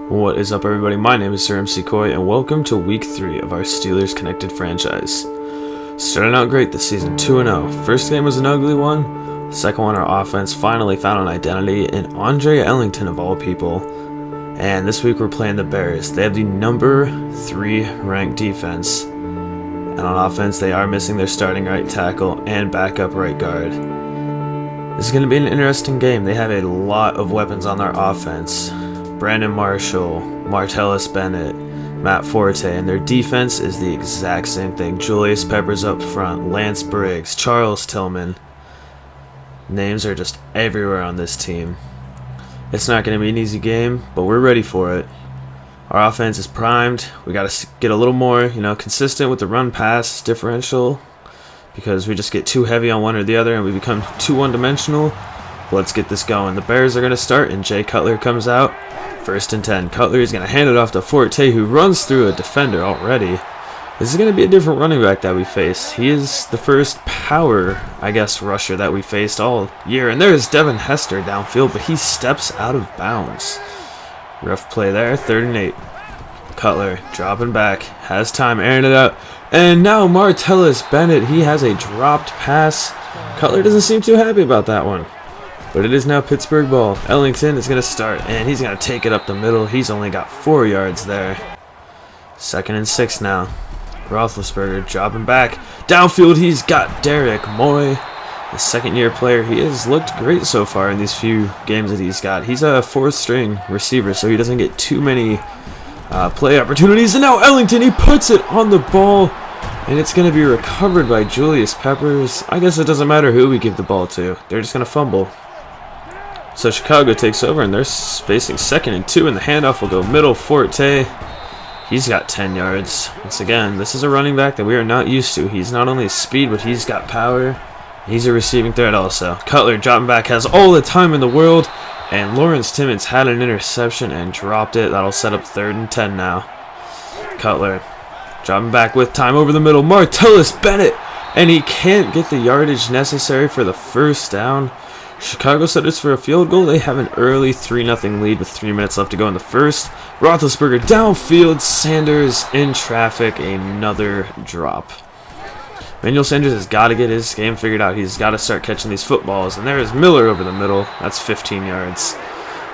What is up, everybody? My name is SirEmCeeCoy, and welcome to Week 3 of our Steelers Connected franchise. Starting out great this season, 2-0. First game was an ugly one. Second one, our offense finally found an identity in Andre Ellington, of all people. And this week we're playing the Bears. They have the number 3 ranked defense. And on offense, they are missing their starting right tackle and backup right guard. This is going to be an interesting game. They have a lot of weapons on their offense. Brandon Marshall, Martellus Bennett, Matt Forte, and their defense is the exact same thing. Julius Peppers up front, Lance Briggs, Charles Tillman. Names are just everywhere on this team. It's not going to be an easy game, but we're ready for it. Our offense is primed. We got to get a little more, consistent with the run-pass differential, because we just get too heavy on one or the other and we become too one-dimensional. Let's get this going. The Bears are going to start, and Jay Cutler comes out. 1st and 10. Cutler is going to hand it off to Forte, who runs through a defender already. This is going to be a different running back that we faced. He is the first power, rusher that we faced all year. And there's Devin Hester downfield, but he steps out of bounds. Rough play there. 3rd and 8. Cutler dropping back. Has time, airing it out. And now Martellus Bennett, he has a dropped pass. Cutler doesn't seem too happy about that one. But it is now Pittsburgh ball. Ellington is going to start, and he's going to take it up the middle. He's only got 4 yards there. 2nd and 6 now. Roethlisberger dropping back. Downfield, he's got Derek Moy. The second-year player. He has looked great so far in these few games that he's got. He's a 4th-string receiver, so he doesn't get too many play opportunities. And now Ellington, he puts it on the ball. And it's going to be recovered by Julius Peppers. I guess it doesn't matter who we give the ball to. They're just going to fumble. So Chicago takes over, and they're facing 2nd and 2, and the handoff will go middle. Forte, he's got 10 yards. Once again, this is a running back that we are not used to. He's not only speed, but he's got power. He's a receiving threat also. Cutler dropping back, has all the time in the world, and Lawrence Timmons had an interception and dropped it. That'll set up 3rd and 10 now. Cutler dropping back with time over the middle. Martellus Bennett, and he can't get the yardage necessary for the first down. Chicago setters for a field goal. They have an early 3-0 lead with 3 minutes left to go in the first. Roethlisberger downfield. Sanders in traffic. Another drop. Manuel Sanders has got to get his game figured out. He's got to start catching these footballs. And there is Miller over the middle. That's 15 yards.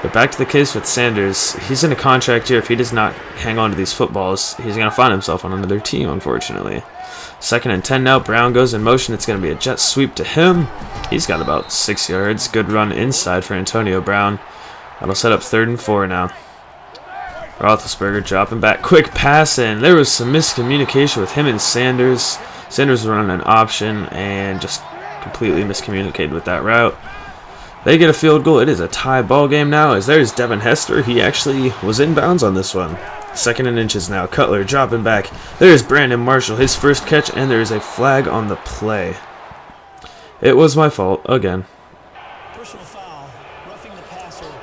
But back to the case with Sanders. He's in a contract year. If he does not hang on to these footballs, he's going to find himself on another team, unfortunately. 2nd and 10 now. Brown goes in motion. It's going to be a jet sweep to him. He's got about 6 yards. Good run inside for Antonio Brown. That'll set up 3rd and 4 now. Roethlisberger dropping back. Quick pass, and there was some miscommunication with him and Sanders. Sanders was running an option and just completely miscommunicated with that route. They get a field goal. It is a tie ball game now, as there's Devin Hester. He actually was in bounds on this one. 2nd and inches now. Cutler dropping back. There's Brandon Marshall, his first catch, and there's a flag on the play. It was my fault, again.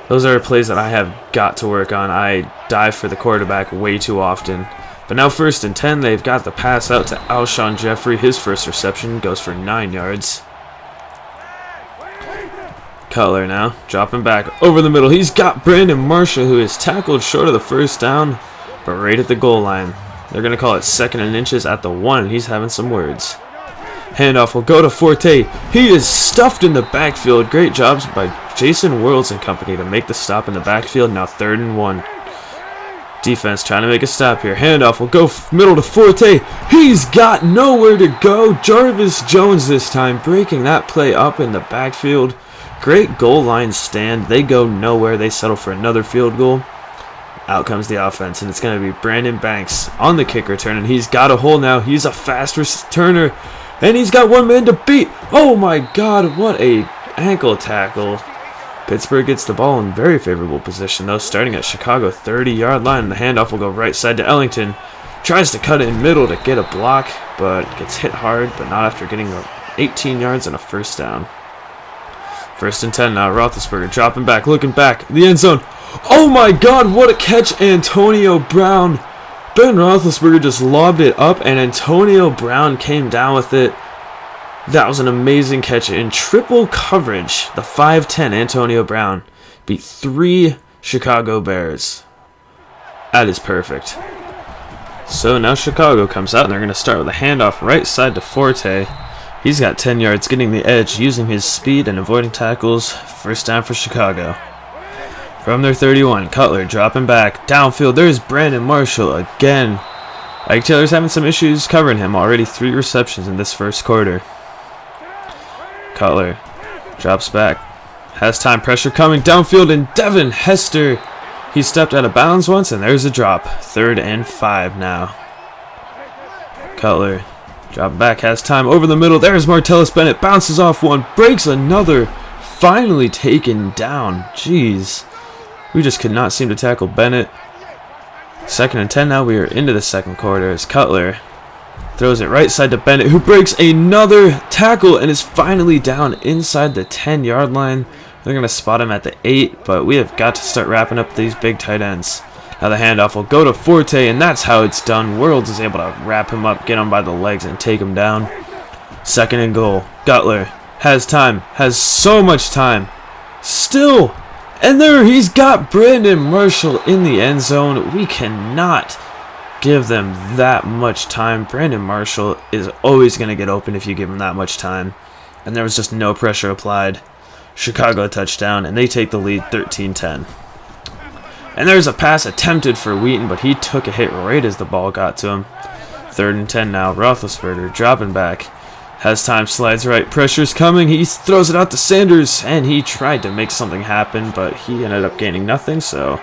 Those are plays that I have got to work on. I dive for the quarterback way too often. But now 1st and 10, they've got the pass out to Alshon Jeffrey. His first reception goes for 9 yards. Cutler now, dropping back over the middle. He's got Brandon Marshall, who is tackled short of the first down, but right at the goal line. They're going to call it 2nd and inches at the 1. He's having some words. Handoff will go to Forte. He is stuffed in the backfield. Great jobs by Jason Worlds and company to make the stop in the backfield. Now 3rd and 1. Defense trying to make a stop here. Handoff will go middle to Forte. He's got nowhere to go. Jarvis Jones this time breaking that play up in the backfield. Great goal line stand. They go nowhere. They settle for another field goal. Out comes the offense, and it's going to be Brandon Banks on the kick return, and he's got a hole now. He's a fast returner, and he's got one man to beat. Oh my God, what a ankle tackle. Pittsburgh gets the ball in very favorable position, though, starting at Chicago 30-yard line. The handoff will go right side to Ellington. Tries to cut it in middle to get a block, but gets hit hard, but not after getting 18 yards and a first down. 1st and 10 now. Roethlisberger dropping back, looking back. The end zone. Oh my God, what a catch, Antonio Brown. Ben Roethlisberger just lobbed it up, and Antonio Brown came down with it. That was an amazing catch in triple coverage. The 5'10 Antonio Brown beat 3 Chicago Bears. That is perfect. So now Chicago comes out, and they're going to start with a handoff right side to Forte. He's got 10 yards, getting the edge, using his speed and avoiding tackles. First down for Chicago. From their 31, Cutler dropping back. Downfield, there's Brandon Marshall again. Ike Taylor's having some issues covering him. Already 3 receptions in this first quarter. Cutler drops back. Has time, pressure coming downfield, and Devin Hester. He stepped out of bounds once, and there's a drop. 3rd and 5 now. Cutler dropping back, has time over the middle. There's Martellus Bennett. Bounces off one, breaks another. Finally taken down. Jeez. We just could not seem to tackle Bennett. 2nd and 10 now. We are into the second quarter as Cutler throws it right side to Bennett, who breaks another tackle and is finally down inside the 10-yard line. They're going to spot him at the 8, but we have got to start wrapping up these big tight ends. Now the handoff will go to Forte, and that's how it's done. Worlds is able to wrap him up, get him by the legs, and take him down. 2nd and goal. Cutler has time, has so much time. Still, and there he's got Brandon Marshall in the end zone. We cannot give them that much time. Brandon Marshall is always going to get open if you give him that much time. And there was just no pressure applied. Chicago touchdown, and they take the lead 13-10. And there's a pass attempted for Wheaton, but he took a hit right as the ball got to him. 3rd and 10 now. Roethlisberger dropping back. Has time, slides right. Pressure's coming. He throws it out to Sanders, and he tried to make something happen, but he ended up gaining nothing, so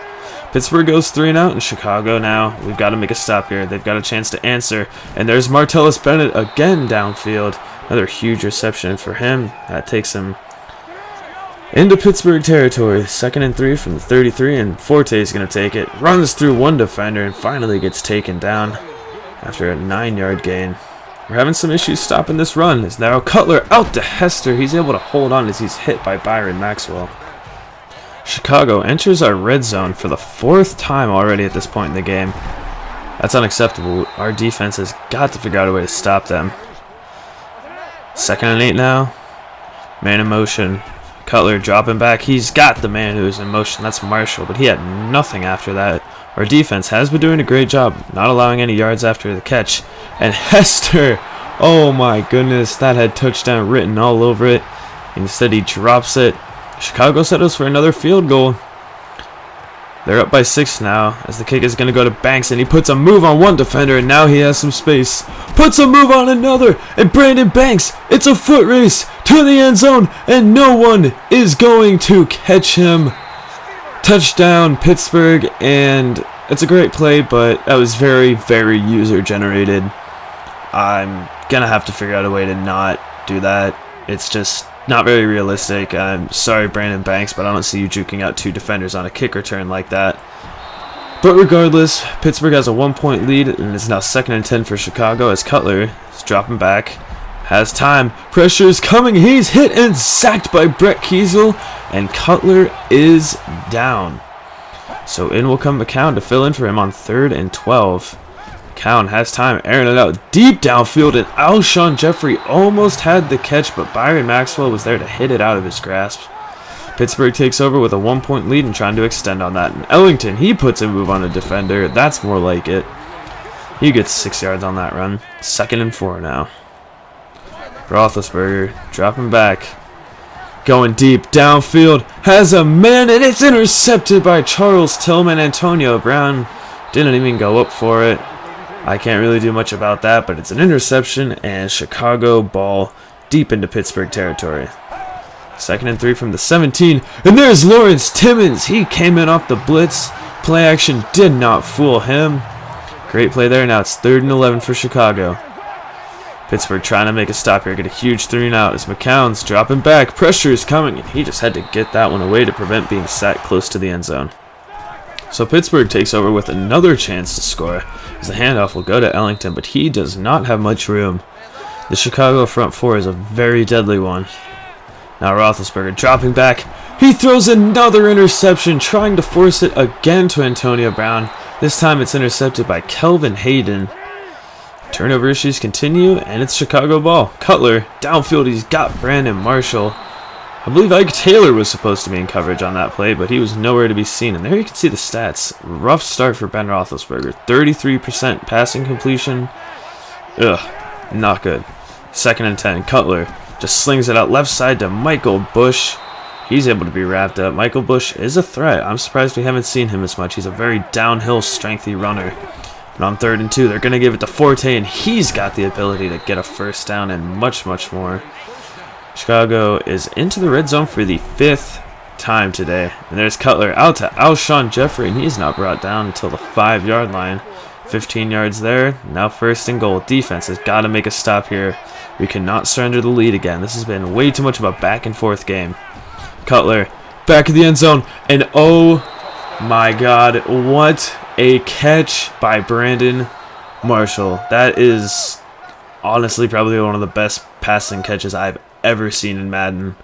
Pittsburgh goes 3 and out, and Chicago now, we've got to make a stop here. They've got a chance to answer, and there's Martellus Bennett again downfield. Another huge reception for him. That takes him into Pittsburgh territory. 2nd and 3 from the 33, and Forte is going to take it. Runs through one defender and finally gets taken down after a 9-yard gain. We're having some issues stopping this run. It's now Cutler out to Hester. He's able to hold on as he's hit by Byron Maxwell. Chicago enters our red zone for the 4th time already at this point in the game. That's unacceptable. Our defense has got to figure out a way to stop them. 2nd and 8 now. Man in motion. Cutler dropping back. He's got the man who's in motion. That's Marshall, but he had nothing after that. Our defense has been doing a great job, not allowing any yards after the catch. And Hester, oh my goodness, that had touchdown written all over it. Instead, he drops it. Chicago settles for another field goal. They're up by 6 now, as the kick is going to go to Banks, and he puts a move on one defender, and now he has some space. Puts a move on another, and Brandon Banks, it's a foot race to the end zone, and no one is going to catch him. Touchdown, Pittsburgh, and it's a great play, but that was very, very user-generated. I'm going to have to figure out a way to not do that. It's just not very realistic. I'm sorry, Brandon Banks, but I don't see you juking out 2 defenders on a kick return like that. But regardless, Pittsburgh has a 1-point lead, and it's now 2nd and 10 for Chicago as Cutler is dropping back. Has time. Pressure is coming. He's hit and sacked by Brett Kiesel, and Cutler is down. So in will come McCown to fill in for him on 3rd and 12. McCown has time, airing it out deep downfield, and Alshon Jeffrey almost had the catch, but Byron Maxwell was there to hit it out of his grasp. Pittsburgh takes over with a 1-point lead and trying to extend on that. And Ellington, he puts a move on a defender. That's more like it. He gets 6 yards on that run. 2nd and 4 now. Roethlisberger dropping back. Going deep downfield. Has a man, and it's intercepted by Charles Tillman. Antonio Brown didn't even go up for it. I can't really do much about that, but it's an interception, and Chicago ball deep into Pittsburgh territory. 2nd and 3 from the 17, and there's Lawrence Timmons. He came in off the blitz. Play action did not fool him. Great play there. Now it's 3rd and 11 for Chicago. Pittsburgh trying to make a stop here, get a huge 3 and out as McCown's dropping back. Pressure is coming, and he just had to get that one away to prevent being sacked close to the end zone. So Pittsburgh takes over with another chance to score, as the handoff will go to Ellington, but he does not have much room. The Chicago front 4 is a very deadly one. Now Roethlisberger dropping back. He throws another interception, trying to force it again to Antonio Brown. This time it's intercepted by Kelvin Hayden. Turnover issues continue, and it's Chicago ball. Cutler, downfield, he's got Brandon Marshall. I believe Ike Taylor was supposed to be in coverage on that play, but he was nowhere to be seen. And there you can see the stats. Rough start for Ben Roethlisberger. 33% passing completion. Ugh, not good. 2nd and 10. Cutler just slings it out left side to Michael Bush. He's able to be wrapped up. Michael Bush is a threat. I'm surprised we haven't seen him as much. He's a very downhill, strengthy runner. And on 3rd and 2, they're going to give it to Forte, and he's got the ability to get a first down and much, much more. Chicago is into the red zone for the 5th time today. And there's Cutler out to Alshon Jeffrey, and he's not brought down until the 5-yard line. 15 yards there. Now 1st and goal. Defense has got to make a stop here. We cannot surrender the lead again. This has been way too much of a back-and-forth game. Cutler, back of the end zone, and oh my God, what a catch by Brandon Marshall. That is honestly probably one of the best passing catches I've ever seen in Madden.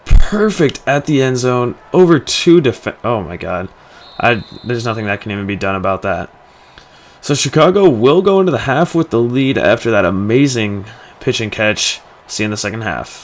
Perfect at the end zone, over 2 oh my God. There's nothing that can even be done about that. So Chicago will go into the half with the lead after that amazing pitch and catch. See you in the second half.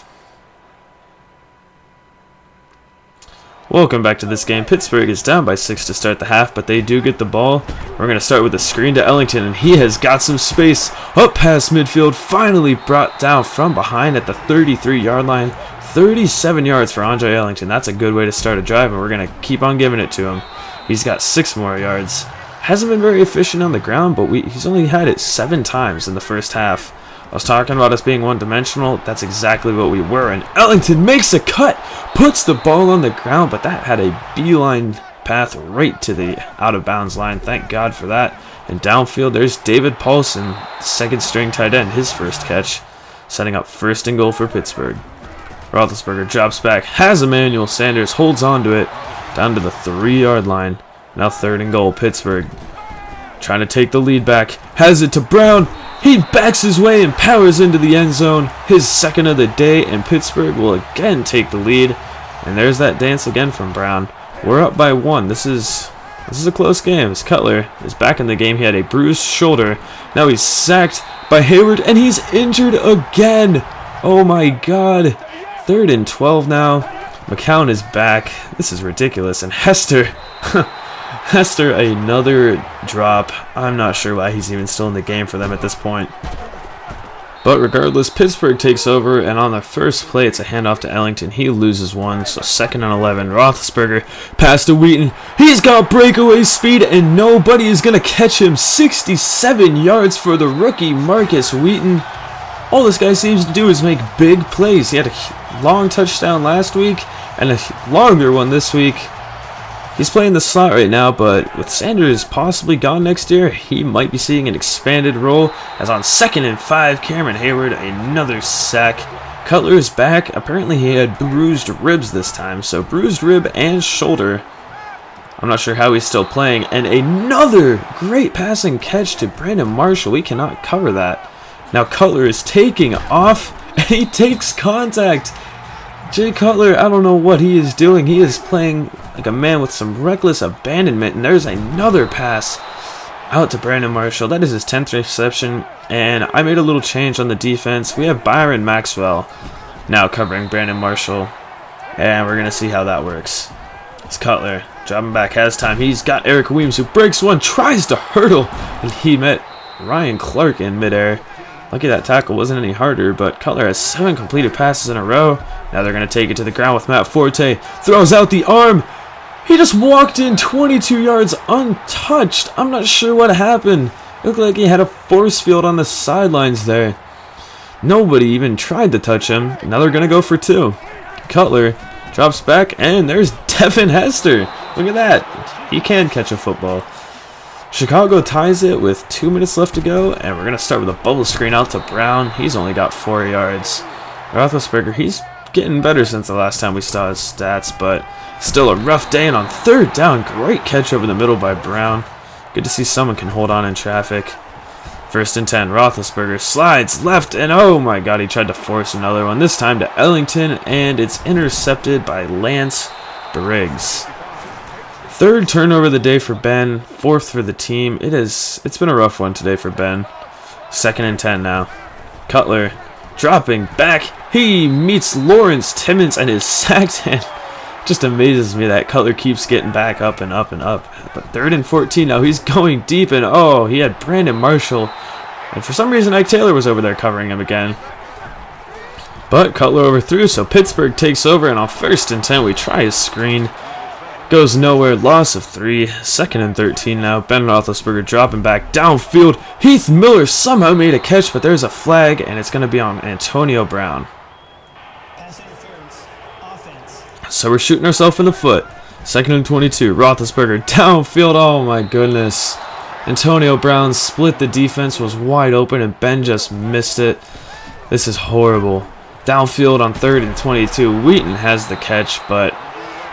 Welcome back to this game. Pittsburgh is down by 6 to start the half, but they do get the ball. We're going to start with a screen to Ellington, and he has got some space up past midfield. Finally brought down from behind at the 33-yard line. 37 yards for Andre Ellington. That's a good way to start a drive, and we're going to keep on giving it to him. He's got 6 more yards. Hasn't been very efficient on the ground, but he's only had it 7 times in the first half. I was talking about us being one-dimensional. That's exactly what we were. And Ellington makes a cut, puts the ball on the ground, but that had a beeline path right to the out-of-bounds line. Thank God for that. And downfield, there's David Paulson, 2nd-string tight end, his first catch, setting up 1st and goal for Pittsburgh. Roethlisberger drops back, has Emmanuel Sanders, holds on to it, down to the 3-yard line. Now 3rd and goal, Pittsburgh. Trying to take the lead back, has it to Brown. He backs his way and powers into the end zone. His 2nd of the day, and Pittsburgh will again take the lead. And there's that dance again from Brown. We're up by 1. This is a close game. As Cutler is back in the game, he had a bruised shoulder. Now he's sacked by Hayward, and he's injured again. Oh my God. 3rd and 12 now. McCown is back. This is ridiculous. And Hester... Hester, another drop. I'm not sure why he's even still in the game for them at this point. But regardless, Pittsburgh takes over, and on their first play, it's a handoff to Ellington. He loses one, so 2nd and 11. Roethlisberger pass to Wheaton. He's got breakaway speed, and nobody is going to catch him. 67 yards for the rookie Marcus Wheaton. All this guy seems to do is make big plays. He had a long touchdown last week, and a longer one this week. He's playing the slot right now, but with Sanders possibly gone next year, he might be seeing an expanded role. As on 2nd and 5, Cameron Hayward, another sack. Cutler is back. Apparently he had bruised ribs this time, so bruised rib and shoulder. I'm not sure how he's still playing. And another great passing catch to Brandon Marshall. We cannot cover that. Now Cutler is taking off, and he takes contact. Jay Cutler, I don't know what he is doing. He is playing like a man with some reckless abandonment. And there's another pass out to Brandon Marshall. That is his 10th reception. And I made a little change on the defense. We have Byron Maxwell now covering Brandon Marshall. And we're going to see how that works. It's Cutler dropping back, has time. He's got Eric Weems, who breaks one, tries to hurdle. And he met Ryan Clark in midair. Lucky that tackle wasn't any harder, but Cutler has 7 completed passes in a row. Now they're going to take it to the ground with Matt Forte. Throws out the arm. He just walked in 22 yards untouched. I'm not sure what happened. It looked like he had a force field on the sidelines there. Nobody even tried to touch him. Now they're going to go for 2. Cutler drops back, and there's Devin Hester. Look at that. He can catch a football. Chicago ties it with 2 minutes left to go, and we're going to start with a bubble screen out to Brown. He's only got 4 yards. Roethlisberger, he's getting better since the last time we saw his stats, but still a rough day. And on 3rd down, great catch over the middle by Brown. Good to see someone can hold on in traffic. 1st and 10, Roethlisberger slides left, and oh my God, he tried to force another one, this time to Ellington, and it's intercepted by Lance Briggs. 3rd turnover of the day for Ben, 4th for the team. It's been a rough one today for Ben. 2nd and 10 now. Cutler dropping back, He meets Lawrence Timmons and is sacked, and just amazes me that Cutler keeps getting back up and up and up. But 3rd and 14 now. He's going deep, and oh, he had Brandon Marshall. And for some reason, Ike Taylor was over there covering him again. But Cutler overthrew, so Pittsburgh takes over, and on 1st and 10, we try his screen. Goes nowhere, loss of 3, 2nd and 13 now. Ben Roethlisberger dropping back downfield. Heath Miller somehow made a catch, but there's a flag, and it's going to be on Antonio Brown. So we're shooting ourselves in the foot. 2nd and 22. Roethlisberger downfield. Oh my goodness. Antonio Brown split the defense, was wide open, and Ben just missed it. This is horrible. Downfield on 3rd and 22. Wheaton has the catch, but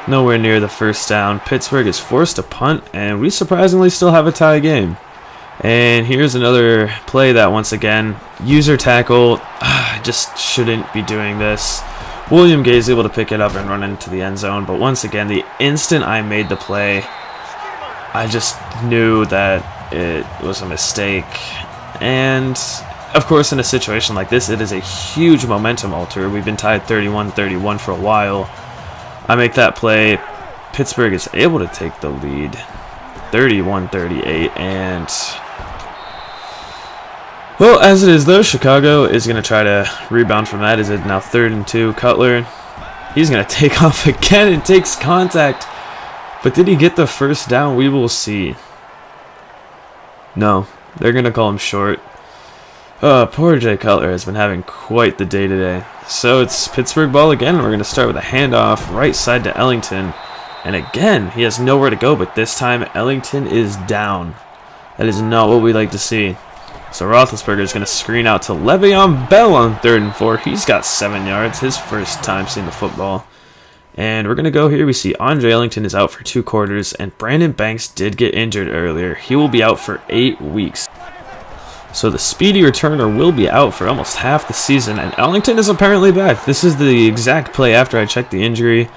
nowhere near the first down. Pittsburgh is forced to punt, and we surprisingly still have a tie game. And here's another play that, once again, user tackle. Just shouldn't be doing this. William Gay is able to pick it up and run into the end zone, but once again, the instant I made the play, I just knew that it was a mistake. And of course, in a situation like this, it is a huge momentum alter. We've been tied 31-31 for a while. I make that play. Pittsburgh is able to take the lead 31-38, and well, as it is though, Chicago is going to try to rebound from that. Is it now 3rd and 2? Cutler, he's going to take off again and takes contact. But did he get the first down? We will see. No, they're going to call him short. Poor Jay Cutler has been having quite the day today. So it's Pittsburgh ball again, and we're going to start with a handoff right side to Ellington. And again, he has nowhere to go, but this time Ellington is down. That is not what we like to see. So Roethlisberger is going to screen out to Le'Veon Bell on 3rd and 4. He's got 7 yards, his first time seeing the football. And we're going to go here. We see Andre Ellington is out for 2 quarters, and Brandon Banks did get injured earlier. He will be out for 8 weeks. So the speedy returner will be out for almost half the season, and Ellington is apparently back. This is the exact play after I checked the injury.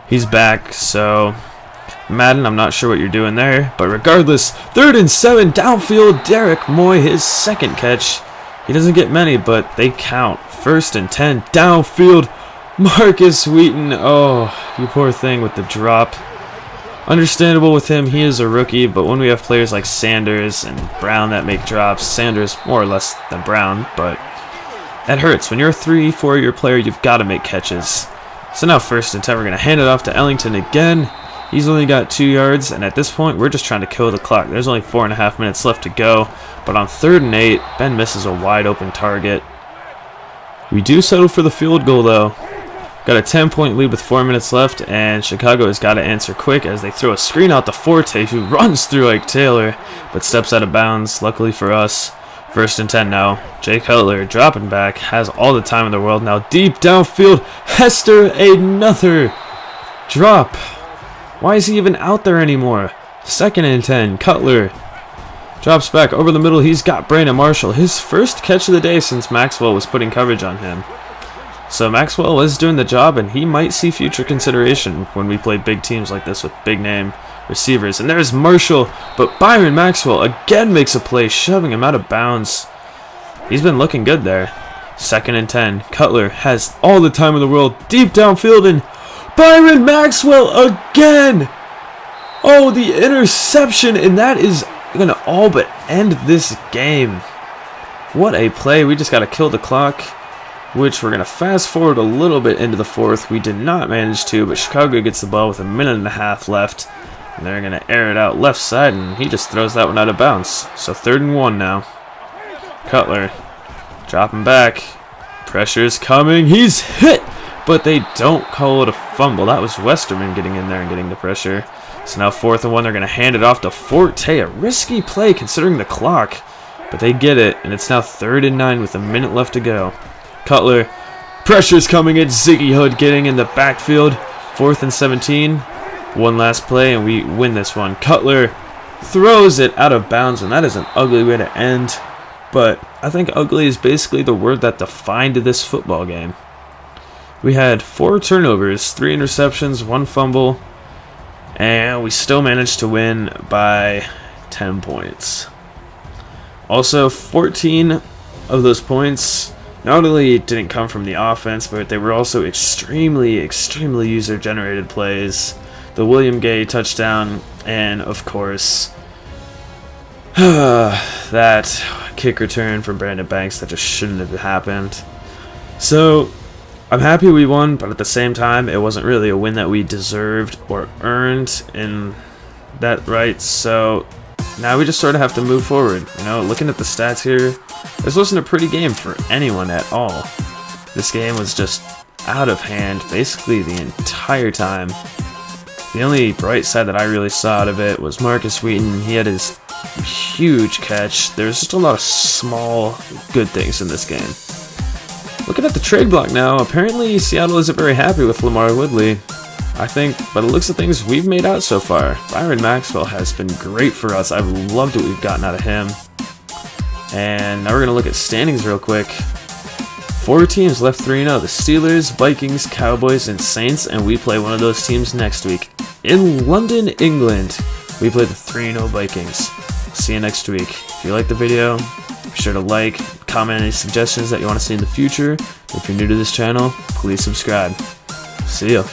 He's back, so Madden, I'm not sure what you're doing there. But regardless, 3rd and 7, downfield, Derek Moy, his 2nd catch. He doesn't get many, but they count. 1st and 10, downfield, Marcus Wheaton. Oh, you poor thing with the drop. Understandable with him, he is a rookie, but when we have players like Sanders and Brown that make drops, Sanders more or less than Brown, but that hurts. When you're a 3-4 year player, you've got to make catches. So now 1st and 10, we're going to hand it off to Ellington again. He's only got 2 yards, and at this point, we're just trying to kill the clock. There's only 4.5 minutes left to go, but on 3rd and 8, Ben misses a wide open target. We do settle for the field goal, though. Got a 10-point lead with 4 minutes left, and Chicago has got to answer quick as they throw a screen out to Forte, who runs through Ike Taylor, but steps out of bounds, luckily for us. 1st and 10 now. Jay Cutler dropping back, has all the time in the world now. Deep downfield, Hester, another drop. Why is he even out there anymore? 2nd and 10, Cutler drops back over the middle. He's got Brandon Marshall, his first catch of the day since Maxwell was putting coverage on him. So Maxwell is doing the job, and he might see future consideration when we play big teams like this with big name receivers. And there's Marshall, but Byron Maxwell again makes a play, shoving him out of bounds. He's been looking good there. 2nd and 10. Cutler has all the time in the world, deep downfield, and Byron Maxwell again! Oh, the interception, and that is going to all but end this game. What a play. We just got to kill the clock, which we're going to fast forward a little bit into the 4th. We did not manage to, but Chicago gets the ball with 1.5 minutes left. And they're going to air it out left side, and he just throws that one out of bounds. So 3rd and 1 now. Cutler dropping back. Pressure's coming. He's hit, but they don't call it a fumble. That was Westerman getting in there and getting the pressure. So now 4th and 1, they're going to hand it off to Forte. A risky play considering the clock, but they get it, and it's now 3rd and 9 with 1 minute left to go. Cutler, pressure's coming. It's Ziggy Hood getting in the backfield. 4th and 17. One last play, and we win this one. Cutler throws it out of bounds, and that is an ugly way to end. But I think ugly is basically the word that defined this football game. We had 4 turnovers, 3 interceptions, 1 fumble, and we still managed to win by 10 points. Also, 14 of those points not only didn't come from the offense, but they were also extremely user-generated plays. The William Gay touchdown, and of course, that kick return from Brandon Banks that just shouldn't have happened. So, I'm happy we won, but at the same time, it wasn't really a win that we deserved or earned in that right. So, now we just sort of have to move forward. You know, looking at the stats here, this wasn't a pretty game for anyone at all. This game was just out of hand basically the entire time. The only bright side that I really saw out of it was Marcus Wheaton. He had his huge catch. There's just a lot of small good things in this game. Looking at the trade block now, apparently Seattle isn't very happy with Lamarr Woodley. I think, by the looks of things, we've made out so far. Byron Maxwell has been great for us. I've loved what we've gotten out of him. And now we're going to look at standings real quick. 4 teams left 3-0. The Steelers, Vikings, Cowboys, and Saints, and we play one of those teams next week. In London, England, we play the 3-0 Vikings. See you next week. If you like the video, be sure to like, comment any suggestions that you want to see in the future. If you're new to this channel, please subscribe. See ya.